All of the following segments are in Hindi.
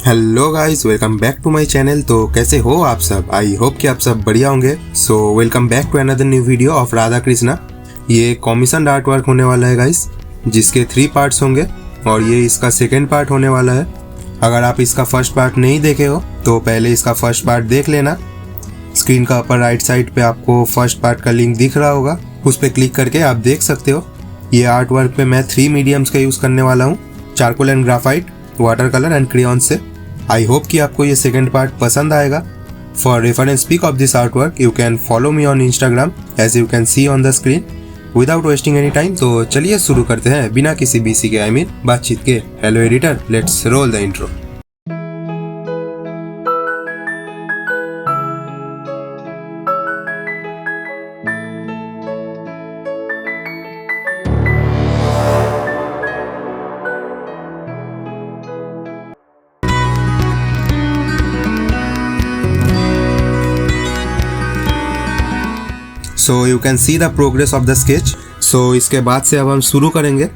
Hello guys, welcome back to my channel. तो कैसे हो आप सब? आई होप कि आप सब बढ़िया होंगे। So welcome back to another new video of Radha Krishna. ये कॉमिशन आर्ट वर्क होने वाला है गाइस, जिसके 3 पार्ट्स होंगे और ये इसका सेकेंड पार्ट होने वाला है। अगर आप इसका फर्स्ट पार्ट नहीं देखे हो तो पहले इसका फर्स्ट पार्ट देख लेना। स्क्रीन का अपर राइट साइड पे आपको फर्स्ट पार्ट का लिंक दिख रहा होगा, उस पर क्लिक करके आप देख सकते हो। ये आर्ट वर्क पे मैं 3 मीडियम्स का यूज़ करने वाला हूँ, charcoal and graphite, water colour and crayon से। आई होप कि आपको ये सेकेंड पार्ट पसंद आएगा। For reference pic of this art work you can follow me on Instagram as you can see on the screen. Without wasting any time, तो चलिए शुरू करते हैं बिना किसी बीसी के बातचीत के। Hello editor, let's roll the intro. So you can see the progress of the sketch. So इसके बाद से अब हम शुरू करेंगे।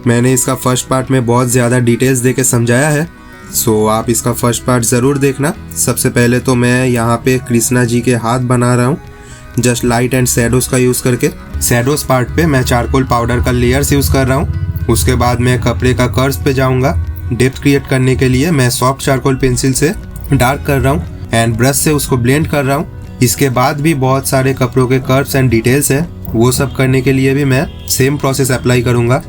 मैंने इसका फर्स्ट पार्ट में बहुत ज़्यादा डिटेल्स देके समझाया है, सो आप इसका फर्स्ट पार्ट ज़रूर देखना। सबसे पहले तो मैं यहाँ पे कृष्णा जी के हाथ बना रहा हूँ, जस्ट लाइट एंड शैडोज़ का यूज़ करके। शैडोज़ पार्ट पे मैं चारकोल पाउडर का लेयर्स यूज़ कर रहा हूँ। उसके बाद मैं कपड़े का कर्व्स पे जाऊँगा। डेप्थ क्रिएट करने के लिए मैं सॉफ्ट चारकोल पेंसिल से डार्क कर रहा हूँ एंड ब्रश से उसको ब्लेंड कर रहा हूँ। इसके बाद भी बहुत सारे कपड़ों के कर्व्स एंड डिटेल्स है, वो सब करने के लिए भी मैं सेम प्रोसेस अप्लाई करूँगा।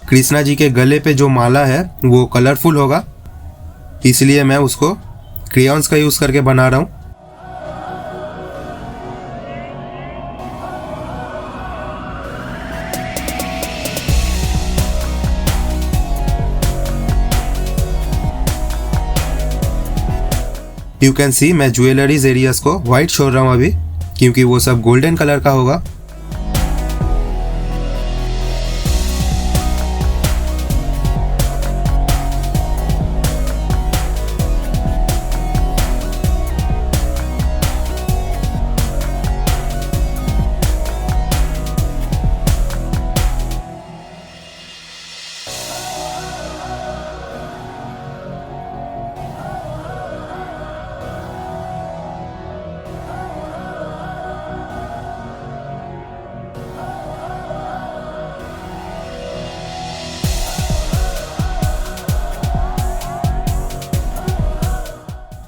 कृष्णा जी के गले पे जो माला है वो कलरफुल होगा, इसलिए मैं उसको क्रेयॉन्स का यूज़ करके बना रहा हूँ। यू कैन सी मैं ज्वेलरीज एरियाज को वाइट छोड़ रहा हूँ अभी, क्योंकि वो सब गोल्डन कलर का होगा।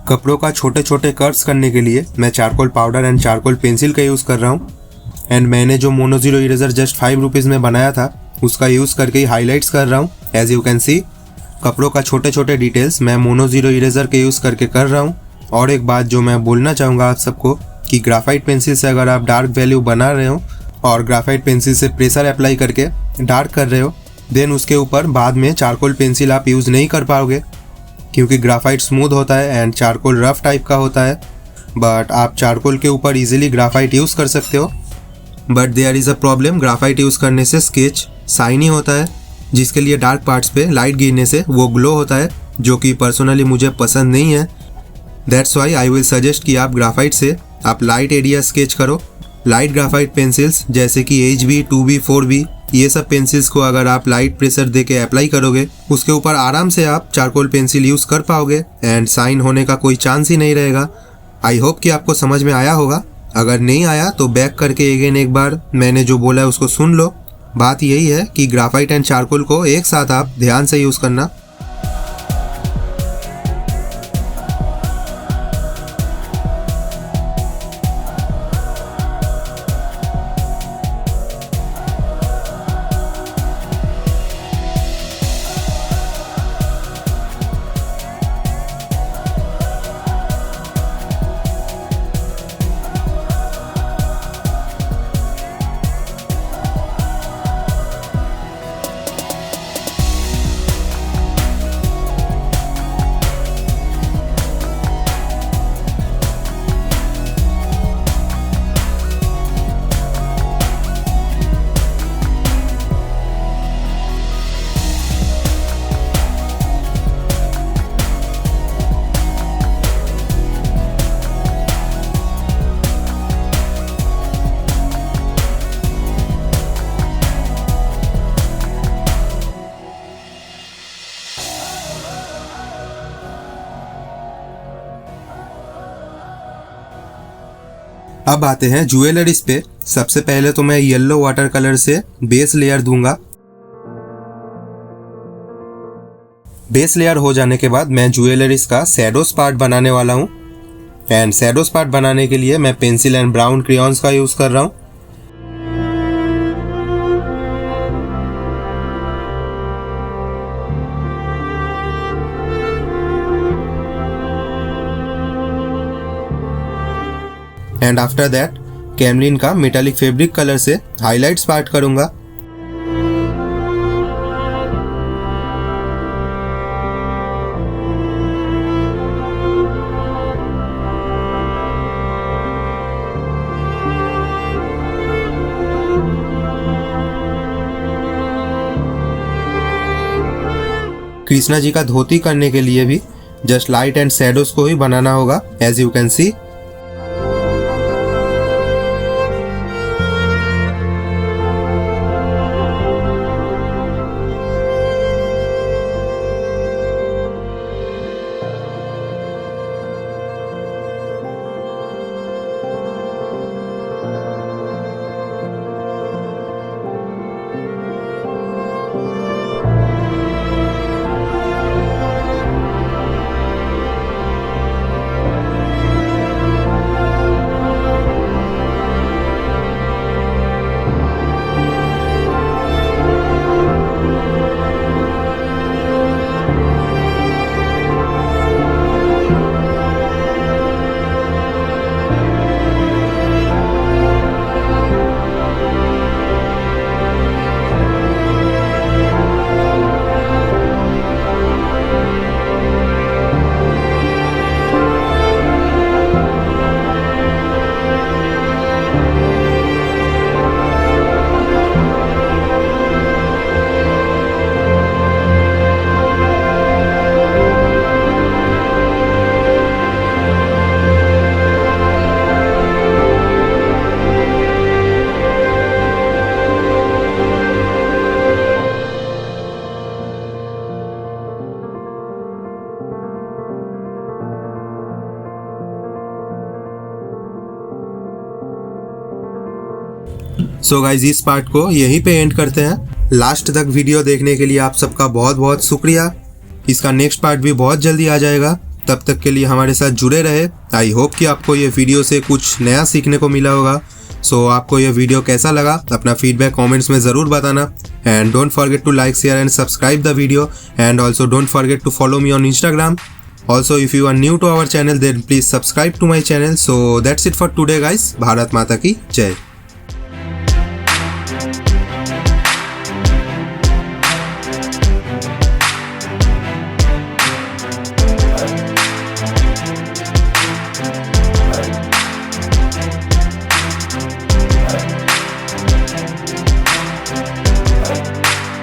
कपड़ों का छोटे छोटे कर्व्स करने के लिए मैं charcoal powder and charcoal pencil का यूज़ कर रहा हूँ। एंड मैंने जो mono zero eraser just 5 rupees में बनाया था उसका यूज़ करके ही हाईलाइट्स कर रहा हूँ। एज यू कैन सी कपड़ों का छोटे छोटे डिटेल्स मैं मोनो जीरो इरेजर के यूज़ करके कर रहा हूँ। और एक बात जो मैं बोलना चाहूँगा आप सबको कि ग्राफाइट पेंसिल से अगर आप डार्क वैल्यू बना रहे हो और ग्राफाइट पेंसिल से प्रेशर अप्लाई करके डार्क कर रहे हो, देन उसके ऊपर बाद में चारकोल पेंसिल आप यूज़ नहीं कर पाओगे, क्योंकि ग्राफाइट स्मूथ होता है एंड चारकोल रफ टाइप का होता है। बट आप चारकोल के ऊपर इजीली ग्राफाइट यूज़ कर सकते हो। But there is a problem, graphite use करने से स्केच शाइनी होता है, जिसके लिए डार्क पार्ट्स पे लाइट गिरने से वो ग्लो होता है, जो कि पर्सनली मुझे पसंद नहीं है। That's why I will suggest कि आप ग्राफाइट से आप लाइट एरिया स्केच करो। लाइट ग्राफाइट पेंसिल्स जैसे कि HB, 2B, 4B, ये सब पेंसिल्स को अगर आप लाइट प्रेशर देके अप्लाई करोगे, उसके ऊपर आराम से आप चारकोल पेंसिल यूज़ कर पाओगे एंड साइन होने का कोई चांस ही नहीं रहेगा। आई होप कि आपको समझ में आया होगा। अगर नहीं आया तो बैक करके अगेन एक बार मैंने जो बोला है उसको सुन लो। बात यही है कि ग्राफाइट एंड चारकोल को एक साथ आप ध्यान से यूज़ करना। अब आते हैं ज्वेलरीज पे। सबसे पहले तो मैं येलो वाटर कलर से बेस लेयर दूंगा। बेस लेयर हो जाने के बाद मैं ज्वेलरीज का शैडोज पार्ट बनाने वाला हूँ। एंड शैडोज पार्ट बनाने के लिए मैं पेंसिल एंड ब्राउन क्रेयॉन्स का यूज कर रहा हूँ। एंड आफ्टर दैट कैमलिन का मेटालिक फैब्रिक कलर से हाइलाइट्स पार्ट करूंगा। कृष्णा जी का धोती करने के लिए भी जस्ट लाइट एंड शैडोज को ही बनाना होगा, as you can see. So guys इस पार्ट को यहीं पे एंड करते हैं। लास्ट तक वीडियो देखने के लिए आप सबका बहुत बहुत शुक्रिया। इसका नेक्स्ट पार्ट भी बहुत जल्दी आ जाएगा, तब तक के लिए हमारे साथ जुड़े रहे। आई होप कि आपको ये वीडियो से कुछ नया सीखने को मिला होगा। सो आपको ये वीडियो कैसा लगा अपना फीडबैक कमेंट्स में ज़रूर बताना। And don't forget to like, share and subscribe the video. And also don't forget to follow me on Instagram. Also, if you are new to our channel, then please subscribe to my channel. So that's it for today, guys. Bharat माता की जय।